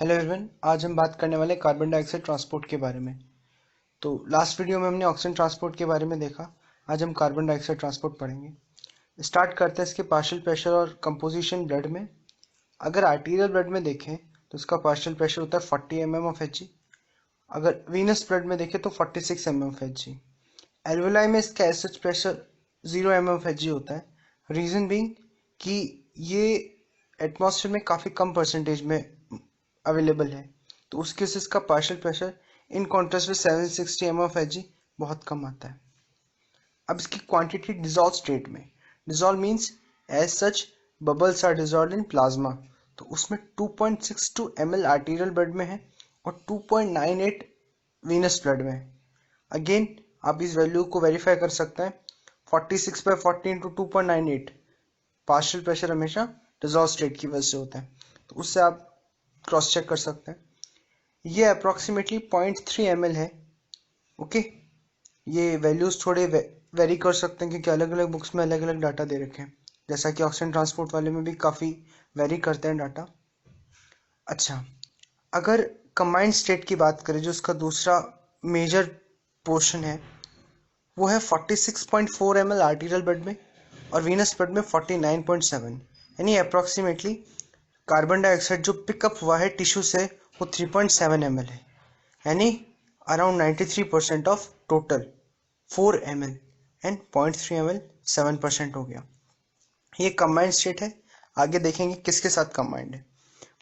Hello everyone, आज हम बात करने वाले कार्बन डाइऑक्साइड ट्रांसपोर्ट के बारे में। तो लास्ट वीडियो में हमने ऑक्सीजन ट्रांसपोर्ट के बारे में देखा। आज हम कार्बन डाइऑक्साइड ट्रांसपोर्ट पढ़ेंगे। स्टार्ट करते हैं इसके पार्शियल प्रेशर और कंपोजिशन ब्लड में। अगर आर्टीरियल ब्लड में देखें तो इसका पार्शियल प्रेशर होता है 40 mm ऑफ Hg। अगर वीनस ब्लड में देखें तो 46 mm ऑफ Hg। एल्वुलाई में इसका SH pressure 0 mm of Hg होता है। रीजन बीइंग कि ये एटमॉस्फेयर में काफ़ी कम परसेंटेज में अवेलेबल है, तो उस केस इसका partial pressure in contrast with 760 mm of Hg बहुत कम आता है। अब इसकी क्वांटिटी डिजॉल्व स्टेट में, dissolve means as such bubbles are dissolve in plasma, तो उसमें 2.62 ml आर्टीरियल ब्लड में है और 2.98 वीनस ब्लड में है। अगेन आप इस वैल्यू को वेरीफाई कर सकते हैं। 46/40 इंटू 2.98 पार्शियल प्रेशर हमेशा डिजॉल्व स्टेट की वजह से होता है, तो उससे आप क्रॉस चेक कर सकते हैं। ये अप्रॉक्सीमेटली 0.3 ml है। ओके, ये वैल्यूज थोड़े वेरी कर सकते हैं क्योंकि अलग अलग बुक्स में अलग अलग डाटा दे रखे हैं, जैसा कि ऑक्सीजन ट्रांसपोर्ट वाले में भी काफ़ी वेरी करते हैं डाटा। अच्छा, अगर कंबाइंड स्टेट की बात करें, जो उसका दूसरा मेजर पोर्शन है, वो है 46.4 ml आर्टीरियल ब्लड में और वीनस ब्लड में 49.7, यानी अप्रॉक्सीमेटली कार्बन डाइऑक्साइड जो पिकअप हुआ है टिश्यू से वो 3.7 ml है, यानी around 93% of total 4 ml and 0.3 ml 7% हो गया। ये कंबाइंड स्टेट है, आगे देखेंगे किसके साथ कंबाइंड है।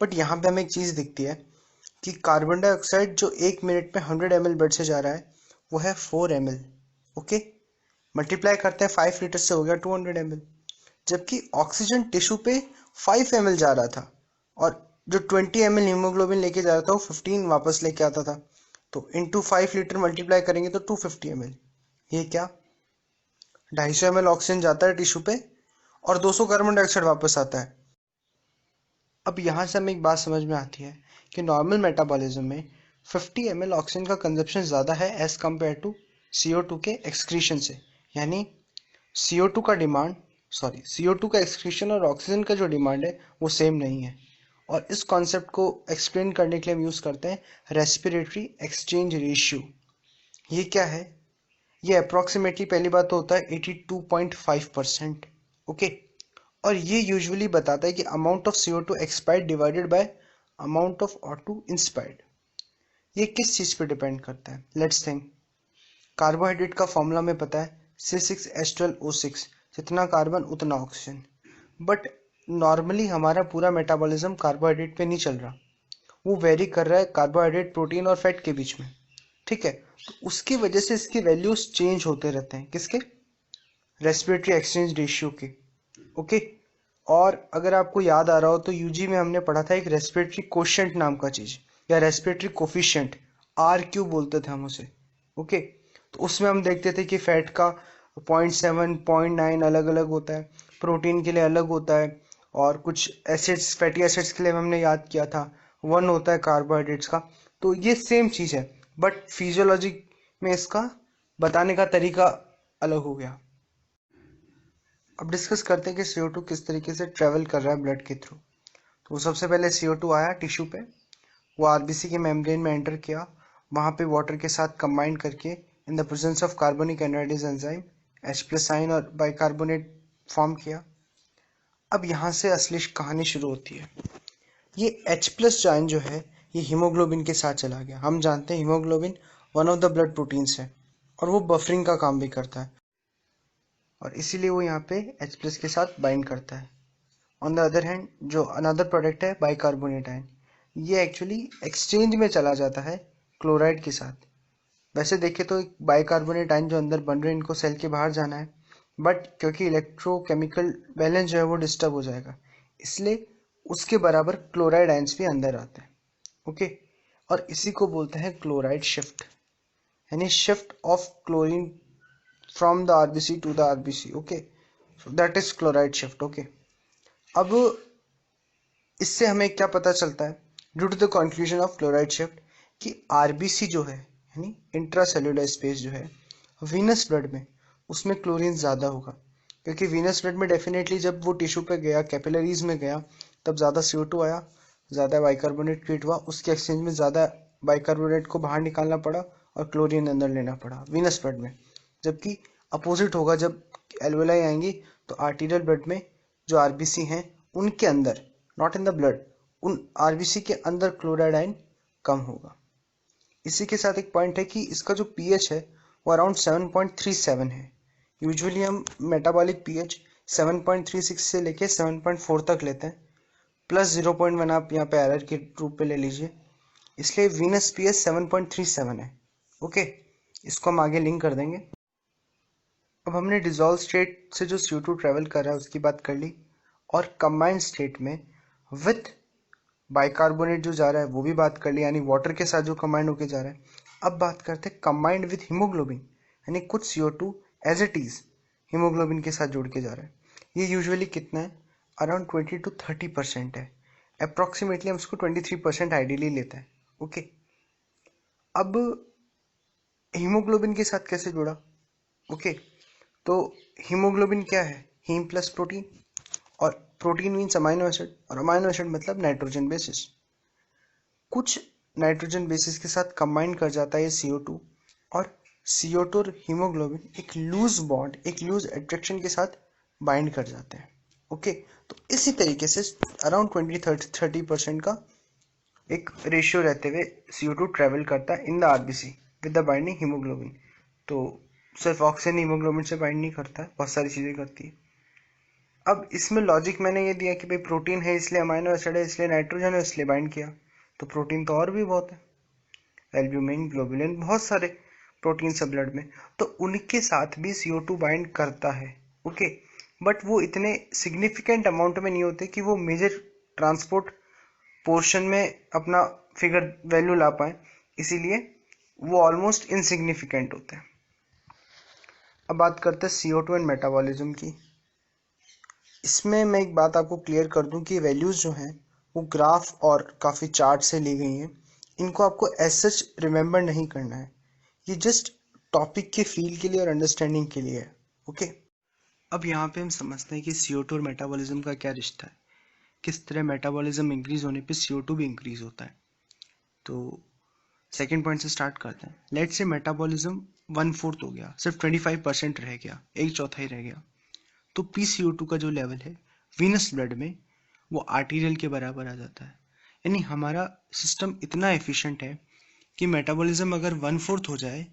बट यहाँ पे हमें एक चीज़ दिखती है कि कार्बन डाइऑक्साइड जो 1 मिनट में 100 ml ब्लड से जा रहा है वो है 4 ml। ओके, मल्टीप्लाई करते हैं 5 लीटर से हो गया 200 ml, जबकि ऑक्सीजन टिश्यू पे 5 ml जा रहा था और जो 20 ml हीमोग्लोबिन लेके जा रहा था वो 15 वापस लेके आता था, तो इंटू 5 लीटर मल्टीप्लाई करेंगे तो 250 ml। ये क्या, 250 ml ऑक्सीजन जाता है टिश्यू पे और 200 कार्बन डाइऑक्साइड वापस आता है। अब यहाँ से हमें एक बात समझ में आती है कि नॉर्मल मेटाबॉलिज्म में 50 ml ऑक्सीजन का कंजप्शन ज़्यादा है एज कम्पेयर टू CO2 के एक्सक्रीशन से, यानी CO2 का डिमांड CO2 का एक्सक्रीशन और ऑक्सीजन का जो डिमांड है वो सेम नहीं है। और इस कॉन्सेप्ट को एक्सप्लेन करने के लिए हम यूज़ करते हैं रेस्पिरेटरी एक्सचेंज रेशियो। ये क्या है, ये अप्रॉक्सीमेटली पहली बात तो होता है 82.5%। ओके, और ये यूजुअली बताता है कि amount of CO2 expired divided by amount of O2 inspired. ये किस चीज़ पे डिपेंड करता है, लेट्स थिंक। कार्बोहाइड्रेट का फॉर्मूला में पता है C6H12O6, जितना कार्बन उतना ऑक्सीजन। बट नॉर्मली हमारा पूरा मेटाबॉलिज्म कार्बोहाइड्रेट पे नहीं चल रहा, वो वेरी कर रहा है कार्बोहाइड्रेट, प्रोटीन और फैट के बीच में। ठीक है, तो उसकी वजह से इसके वैल्यूज चेंज होते रहते हैं, किसके, रेस्पिरेटरी एक्सचेंज रेशियो के। ओके, और अगर आपको याद आ रहा हो तो यूजी में हमने पढ़ा था एक रेस्पिरेटरी कोशेंट नाम का चीज, या रेस्पिरेटरी कोफिशिएंट, RQ बोलते थे हम उसे। ओके, तो उसमें हम देखते थे कि फैट का 0.7 0.9 अलग अलग होता है, प्रोटीन के लिए अलग होता है, और कुछ एसिड्स, फैटी एसिड्स के लिए हमने याद किया था 1 होता है कार्बोहाइड्रेट्स का। तो ये सेम चीज़ है, बट फिजियोलॉजी में इसका बताने का तरीका अलग हो गया। अब डिस्कस करते हैं कि CO2 किस तरीके से ट्रेवल कर रहा है ब्लड के थ्रू। तो सबसे पहले CO2 आया टिश्यू पे, वो RBC के मेम्ब्रेन में एंटर किया, वहाँ पे वाटर के साथ कंबाइन करके in the presence of carbonic anhydrase enzyme H+ ion और बाइकार्बोनेट फॉर्म किया। अब यहाँ से असली कहानी शुरू होती है। ये H+ आयन जो है ये हीमोग्लोबिन के साथ चला गया। हम जानते हैं haemoglobin one of the blood proteins है और वो बफरिंग का काम भी करता है, और इसीलिए वो यहाँ पे H+ के साथ बाइंड करता है। ऑन द अदर हैंड जो अनदर प्रोडक्ट है बाइकार्बोनेट आयन, ये एक्चुअली एक्सचेंज में चला जाता है क्लोराइड के साथ। वैसे देखें तो एक बाइकार्बोनेट आयन जो अंदर बन रहे हैं इनको सेल के बाहर जाना है, बट क्योंकि इलेक्ट्रोकेमिकल बैलेंस जो है वो डिस्टर्ब हो जाएगा, इसलिए उसके बराबर क्लोराइड आयंस भी अंदर आते हैं। ओके, और इसी को बोलते हैं क्लोराइड शिफ्ट, यानी shift of chlorine from the RBC to the RBC। Okay, so that is chloride shift. Okay, अब इससे हमें क्या पता चलता है due to the conclusion of chloride shift कि RBC जो है यानी इंट्रासेल्युलर स्पेस जो है वीनस ब्लड में, उसमें क्लोरीन ज़्यादा होगा, क्योंकि वीनस ब्लड में डेफिनेटली जब वो टिश्यू पे गया, कैपिलरीज में गया, तब ज़्यादा CO2 आया, ज़्यादा बाइकार्बोनेट क्रिएट हुआ, उसके एक्सचेंज में ज़्यादा बाइकार्बोनेट को बाहर निकालना पड़ा और क्लोरीन अंदर लेना पड़ा वीनस ब्लड में। जबकि अपोजिट होगा, जब एल्वेलाई आएंगी तो आर्टीरियल ब्लड में जो आरबीसी हैं उनके अंदर, नॉट इन द ब्लड, उन आरबीसी के अंदर क्लोराइड आयन कम होगा। इसी के साथ एक पॉइंट है कि इसका जो पीएच है वो अराउंड 7.37 है। यूजुअली हम मेटाबॉलिक पीएच 7.36 से लेके 7.4 तक लेते हैं, प्लस 0.1 आप यहाँ पे एरर के रूप पे ले लीजिए, इसलिए वीनस पीएच 7.37 है। ओके, इसको हम आगे लिंक कर देंगे। अब हमने डिजॉल्व स्टेट से जो CO2 ट्रेवल कर रहा है उसकी बात कर ली, और कंबाइंड स्टेट में विथ बाइकार्बोनेट जो जा रहा है वो भी बात कर ली, यानी वाटर के साथ जो कंबाइंड होके जा रहा है। अब बात करते हैं कंबाइंड विथ हीमोग्लोबिन, यानी कुछ CO2 as it is haemoglobin के साथ जुड़ के जा रहा है। ये यूजुअली कितना है, अराउंड 20 to 30% है। अप्रॉक्सीमेटली हम इसको 23% आइडियली लेते हैं। ओके, अब हीमोग्लोबिन के साथ कैसे जुड़ा? ओके, तो हीमोग्लोबिन क्या है, हीम प्लस प्रोटीन, और प्रोटीन मीन्स अमाइनो एसिड, और अमाइनो एसिड मतलब नाइट्रोजन बेसिस। कुछ नाइट्रोजन बेसिस के साथ कंबाइन कर जाता है ये CO2, और CO2 और हीमोग्लोबिन एक लूज बॉन्ड, एक लूज अट्रैक्शन के साथ बाइंड कर जाते हैं। ओके, तो इसी तरीके से अराउंड 20-30% का एक रेशियो रहते हुए CO2 ट्रेवल करता है in the RBC with the binding haemoglobin. तो सिर्फ ऑक्सीजन हीमोग्लोबिन से बाइंड नहीं करता है, बहुत सारी चीज़ें करती है। अब इसमें लॉजिक मैंने ये दिया कि भाई प्रोटीन है इसलिए अमाइनो एसिड है इसलिए नाइट्रोजन है इसलिए बाइंड किया, तो प्रोटीन तो और भी बहुत है, एल्ब्यूमिन, ग्लोबुलिन, बहुत सारे प्रोटीन है ब्लड में, तो उनके साथ भी CO2 बाइंड करता है। ओके, बट वो इतने सिग्निफिकेंट अमाउंट में नहीं होते कि वो मेजर ट्रांसपोर्ट पोर्शन में अपना फिगर वैल्यू ला पाए, इसीलिए वो ऑलमोस्ट इनसिग्निफिकेंट होते हैं। अब बात करते हैं CO2 एंड मेटाबॉलिज्म की। इसमें मैं एक बात आपको क्लियर कर दूं कि वैल्यूज़ जो हैं वो ग्राफ और काफ़ी चार्ट से ली गई हैं। इनको आपको एज सच रिमेंबर नहीं करना है, ये जस्ट टॉपिक के फील के लिए और अंडरस्टैंडिंग के लिए है। ओके, अब यहाँ पे हम समझते हैं कि CO2 और मेटाबॉलिज्म का क्या रिश्ता है, किस तरह मेटाबॉलिज्म इंक्रीज होने पे CO2 भी इंक्रीज होता है। तो सेकेंड पॉइंट से स्टार्ट करते हैं। लेट्स से मेटाबॉलिज्म 1/4 हो गया, सिर्फ 25% रह गया, एक चौथा ही रह गया, तो PCO2 का जो लेवल है वीनस ब्लड में वो आर्टीरियल के बराबर आ जाता है। यानी हमारा सिस्टम इतना एफिशिएंट है कि मेटाबॉलिज्म अगर 1/4 हो जाए,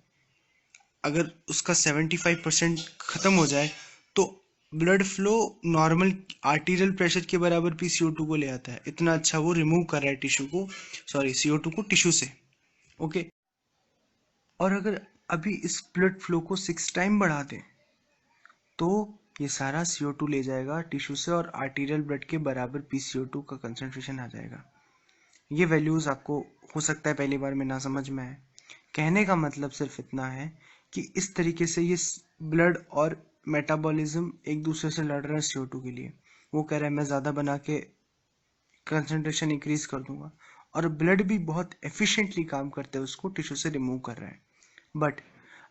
अगर उसका 75% ख़त्म हो जाए, तो blood flow normal arterial pressure के बराबर PCO2 को ले आता है। इतना अच्छा वो रिमूव कर रहा है टिश्यू को, सॉरी CO2 को टिश्यू से। ओके, और अगर अभी इस ब्लड फ्लो को 6 टाइम बढ़ा दें तो ये सारा CO2 ले जाएगा टिश्यू से और आर्टीरियल ब्लड के बराबर PCO2 का कंसंट्रेशन आ जाएगा। ये वैल्यूज़ आपको हो सकता है पहली बार में ना समझ में आए। कहने का मतलब सिर्फ इतना है कि इस तरीके से ये ब्लड और मेटाबॉलिज्म एक दूसरे से लड़ रहे हैं CO2 के लिए। वो कह रहा है मैं ज़्यादा बना के कंसंट्रेशन इंक्रीज कर दूंगा, और ब्लड भी बहुत एफिशिएंटली काम करते हैं उसको टिश्यू से रिमूव कर रहा है। बट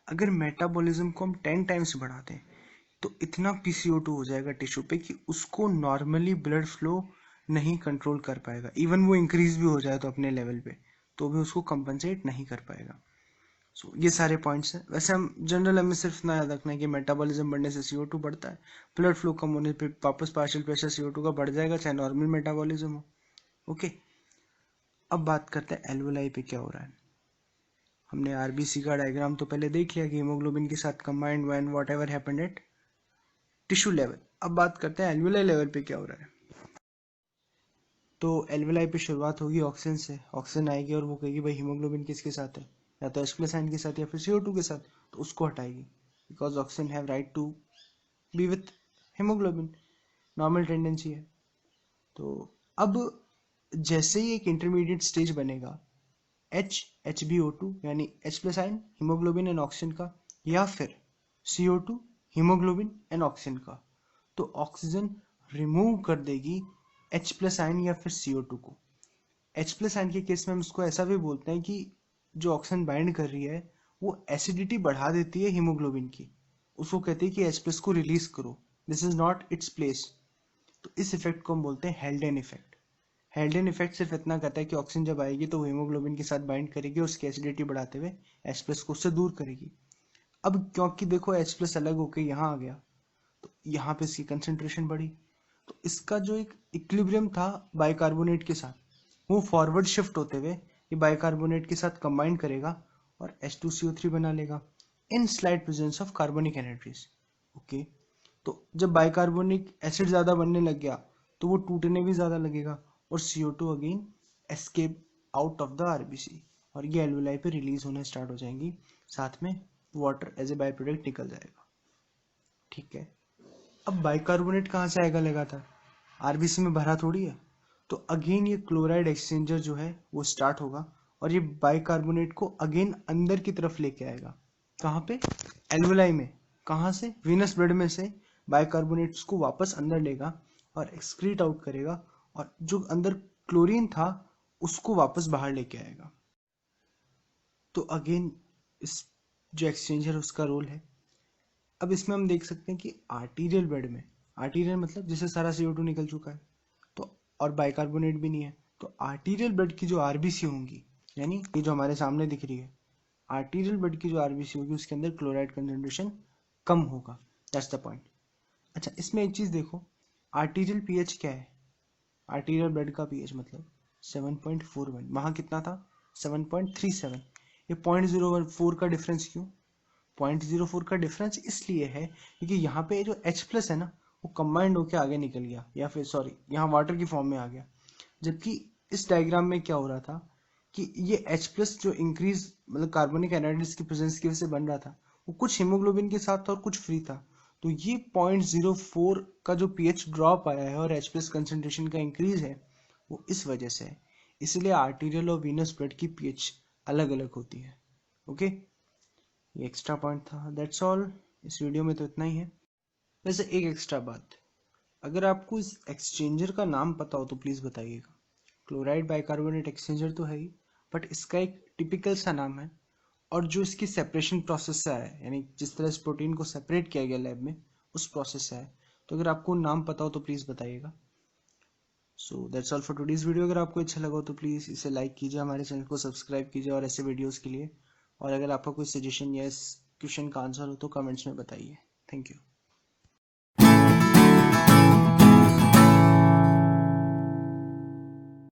अगर मेटाबॉलिज्म को हम 10 टाइम्स बढ़ा दें तो इतना PCO2 हो जाएगा टिश्यू पे कि उसको नॉर्मली ब्लड फ्लो नहीं कंट्रोल कर पाएगा। इवन वो इंक्रीज भी हो जाए तो अपने लेवल पे, तो भी उसको कंपनसेट नहीं कर पाएगा। सो ये सारे पॉइंट्स हैं। वैसे हम जनरल हमें सिर्फ ना याद रखना है कि मेटाबॉलिज्म बढ़ने से CO2 बढ़ता है, ब्लड फ्लो कम होने पे वापस पार्शियल प्रेशर CO2 का बढ़ जाएगा, चाहे नॉर्मल मेटाबॉलिज्म हो। ओके, अब बात करते हैं एल्वोलाई पे क्या हो रहा है। हमने आरबीसी का डायग्राम तो पहले देख लिया कि हीमोग्लोबिन के साथ combined when whatever happened at tissue level. अब बात करते हैं एल्वुलाई लेवल पे क्या हो रहा है। तो एल्वुलाई पे शुरुआत होगी ऑक्सीजन से, ऑक्सीजन आएगी और वो कहेगी भाई हीमोग्लोबिन किसके साथ है, या तो H+ आयन के साथ या फिर CO2 के साथ, तो उसको हटाएगी, because oxygen have right to be with haemoglobin, normal tendency है। तो अब जैसे ही एक इंटरमीडिएट स्टेज बनेगा HBO2 यानी H+ ion haemoglobin and oxygen का, या फिर CO2 हीमोग्लोबिन एंड ऑक्सीजन का, तो ऑक्सीजन रिमूव कर देगी H+ आयन या फिर CO2 को। H+ आयन के केस में हम इसको ऐसा भी बोलते हैं कि जो ऑक्सीजन बाइंड कर रही है वो एसिडिटी बढ़ा देती है हीमोग्लोबिन की, उसको कहते हैं कि H+ को रिलीज करो, this is not its place. तो इस इफेक्ट को हम बोलते हैं हेल्डेन इफेक्ट। हेल्डेन इफेक्ट सिर्फ इतना कहता है कि ऑक्सीजन जब आएगी तो वो हीमोग्लोबिन के साथ बाइंड करेगी और उसकी एसिडिटी बढ़ाते हुए H+ को उससे दूर करेगी। अब क्योंकि देखो H+ अलग होकर यहाँ आ गया तो यहाँ पे इसकी कंसेंट्रेशन बढ़ी, तो इसका जो एक इक्विलिब्रियम था बाइकार्बोनेट के साथ वो फॉरवर्ड शिफ्ट होते हुए ये बाइकार्बोनेट के साथ कंबाइन करेगा और H2CO3 बना लेगा in slight presence of carbonic energies. Okay, तो जब बाइकार्बोनिक एसिड ज़्यादा बनने लग गया तो वो टूटने भी ज़्यादा लगेगा और CO2 again escape out of the RBC और ये एल्वेलाई पे रिलीज होना स्टार्ट हो जाएंगी, साथ में water as a byproduct निकल जाएगा। ठीक है, अब बाइकार्बोनेट कहाँ से आएगा लगातार, RBC में भरा थोड़ी है, तो अगेन ये क्लोराइड एक्सचेंजर जो है वो स्टार्ट होगा और ये बाइकार्बोनेट को अगेन अंदर की तरफ लेके आएगा। कहाँ पे, एल्वेलाई में। कहाँ से, वीनस ब्लड में से बाइकार्बोनेट्स को वापस अंदर लेगा और एक्सक्रीट आउट करेगा और जो अंदर क्लोरीन था उसको वापस बाहर लेके आएगा। तो अगेन इस जो एक्सचेंजर उसका रोल है। अब इसमें हम देख सकते हैं कि आर्टीरियल बेड में, आर्टीरियल मतलब जिससे सारा CO2 निकल चुका है तो, और बाइकार्बोनेट भी नहीं है, तो आर्टीरियल बेड की जो RBC होंगी, यानी ये जो हमारे सामने दिख रही है, आर्टीरियल बेड की जो RBC होगी उसके अंदर क्लोराइड कंसेंट्रेशन कम होगा। That's the point. अच्छा, इसमें एक चीज देखो, आर्टीरियल pH क्या है, आर्टीरियल बेड का pH मतलब 7.41, वहां कितना था 7.37। ये 0.04 का डिफरेंस क्यों, 0.04 का डिफरेंस इसलिए है क्योंकि यहाँ पे जो H+ है ना वो कंबाइंड होके आगे निकल गया, या फिर सॉरी यहाँ वाटर की फॉर्म में आ गया, जबकि इस डायग्राम में क्या हो रहा था कि ये H+ जो इंक्रीज मतलब कार्बनिक एनाइड्स की प्रेजेंस की वजह से बन रहा था वो कुछ हीमोग्लोबिन के साथ था और कुछ फ्री था, तो ये 0.04 का जो pH ड्रॉप आया है और H+ कंसेंट्रेशन का इंक्रीज है वो इस वजह से है, इसलिए आर्टीरियल और वीनस ब्लड की pH अलग अलग होती है। ओके, ये एक्स्ट्रा पॉइंट था। दैट्स ऑल, इस वीडियो में तो इतना ही है। वैसे एक एक्स्ट्रा बात, अगर आपको इस एक्सचेंजर का नाम पता हो तो प्लीज़ बताइएगा। क्लोराइड बाइकार्बोनेट एक्सचेंजर तो है ही, बट इसका एक टिपिकल सा नाम है और जो इसकी सेपरेशन प्रोसेस से है, यानी जिस तरह इस प्रोटीन को सेपरेट किया गया लैब में उस प्रोसेस से है, तो अगर आपको नाम पता हो तो प्लीज़ बताइएगा। So that's all for today's video. अगर आपको अच्छा लगा हो तो प्लीज़ इसे लाइक कीजिए, हमारे चैनल को सब्सक्राइब कीजिए और ऐसे वीडियोज़ के लिए, और अगर आपका कोई सजेशन या इस क्वेश्चन का आंसर हो तो कमेंट्स में बताइए। Thank you.